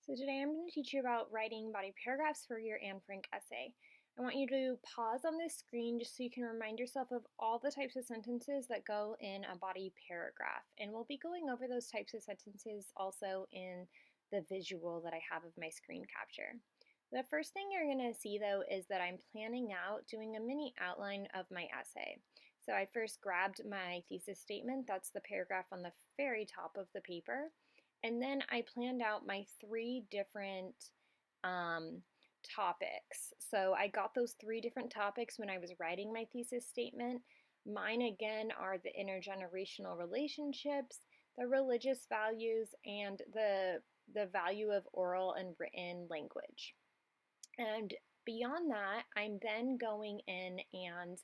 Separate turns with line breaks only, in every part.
So today I'm going to teach you about writing body paragraphs for your Anne Frank essay. I want you to pause on this screen just so you can remind yourself of all the types of sentences that go in a body paragraph. And we'll be going over those types of sentences also in the visual that I have of my screen capture. The first thing you're going to see though is that I'm planning out doing a mini outline of my essay. So I first grabbed my thesis statement, that's the paragraph on the very top of the paper. And then I planned out my three different topics. So I got those three different topics when I was writing my thesis statement. Mine again are the intergenerational relationships, the religious values, and the value of oral and written language. And beyond that, I'm then going in and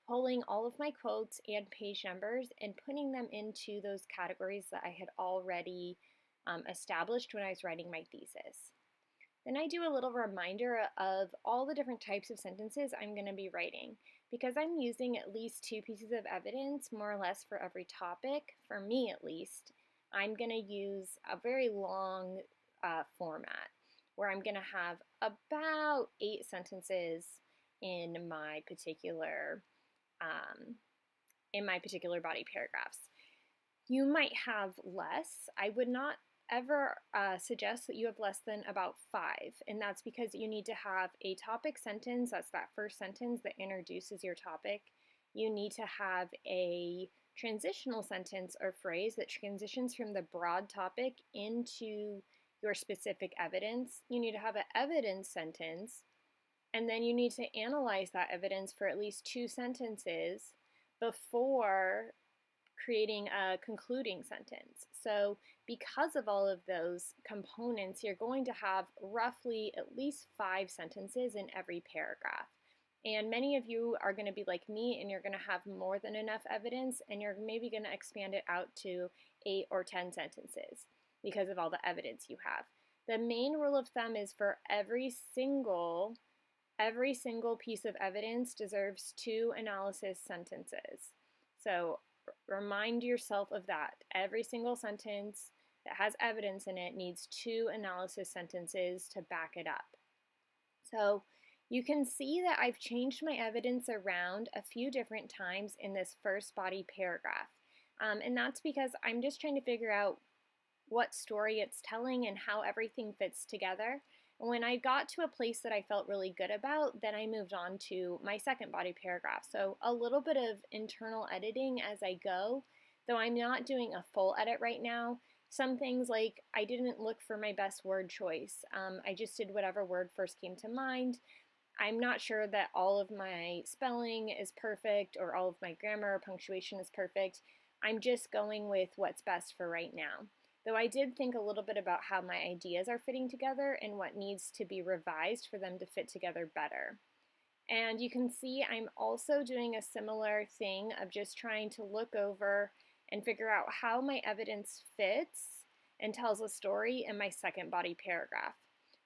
pulling all of my quotes and page numbers and putting them into those categories that I had already established when I was writing my thesis. Then I do a little reminder of all the different types of sentences I'm going to be writing. Because I'm using at least two pieces of evidence, more or less, for every topic, for me at least, I'm going to use a very long format where I'm going to have about 8 sentences in my particular body paragraphs. You might have less. I would not ever suggest that you have less than about 5, and that's because you need to have a topic sentence, that's that first sentence that introduces your topic. You need to have a transitional sentence or phrase that transitions from the broad topic into your specific evidence. You need to have an evidence sentence, and then you need to analyze that evidence for at least 2 sentences before creating a concluding sentence. So because of all of those components, you're going to have roughly at least 5 sentences in every paragraph. And many of you are going to be like me and you're going to have more than enough evidence, and you're maybe going to expand it out to 8 or 10 sentences because of all the evidence you have. The main rule of thumb is for every single piece of evidence deserves 2 analysis sentences. So remind yourself of that. Every single sentence that has evidence in it needs 2 analysis sentences to back it up. So you can see that I've changed my evidence around a few different times in this first body paragraph. And that's because I'm just trying to figure out what story it's telling and how everything fits together. And when I got to a place that I felt really good about, then I moved on to my second body paragraph. So a little bit of internal editing as I go, though I'm not doing a full edit right now. Some things like I didn't look for my best word choice. I just did whatever word first came to mind. I'm not sure that all of my spelling is perfect or all of my grammar or punctuation is perfect. I'm just going with what's best for right now. Though I did think a little bit about how my ideas are fitting together and what needs to be revised for them to fit together better. And you can see I'm also doing a similar thing of just trying to look over and figure out how my evidence fits and tells a story in my second body paragraph.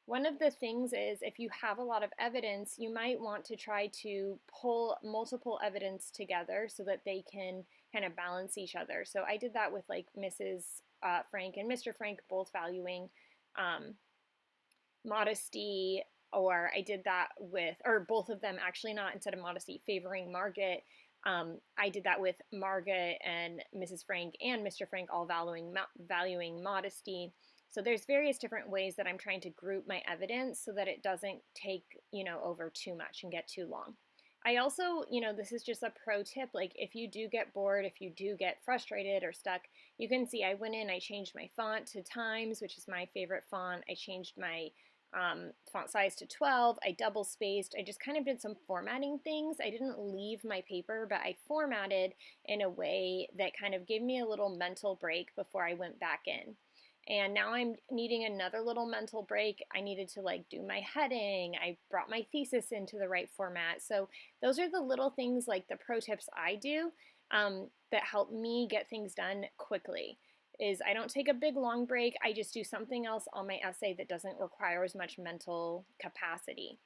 One of the things is if you have a lot of evidence, you might want to try to pull multiple evidence together so that they can kind of balance each other. So I did that with like Mrs. Frank and Mr. Frank both valuing modesty, or I did that with, or both of them actually, not instead of modesty, favoring Margaret. I did that with Margaret and Mrs. Frank and Mr. Frank all valuing modesty. So there's various different ways that I'm trying to group my evidence so that it doesn't take, over too much and get too long. I also, this is just a pro tip, like if you do get bored, if you do get frustrated or stuck, you can see I went in, I changed my font to Times, which is my favorite font. I changed my font size to 12. I double spaced. I just kind of did some formatting things. I didn't leave my paper, but I formatted in a way that kind of gave me a little mental break before I went back in. And now I'm needing another little mental break. I needed to do my heading. I brought my thesis into the right format. So those are the little things, like the pro tips I do that help me get things done quickly. Is I don't take a big long break. I just do something else on my essay that doesn't require as much mental capacity.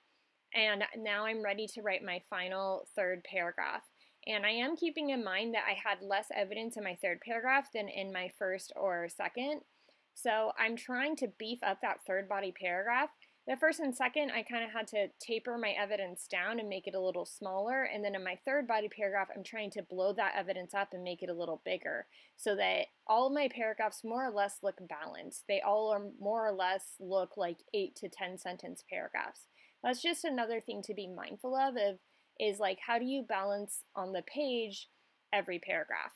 And now I'm ready to write my final third paragraph. And I am keeping in mind that I had less evidence in my third paragraph than in my first or second. So I'm trying to beef up that third body paragraph. The first and second, I kind of had to taper my evidence down and make it a little smaller. And then in my third body paragraph, I'm trying to blow that evidence up and make it a little bigger so that all of my paragraphs more or less look balanced. They all are more or less look like 8 to 10 sentence paragraphs. That's just another thing to be mindful of is like, how do you balance on the page every paragraph?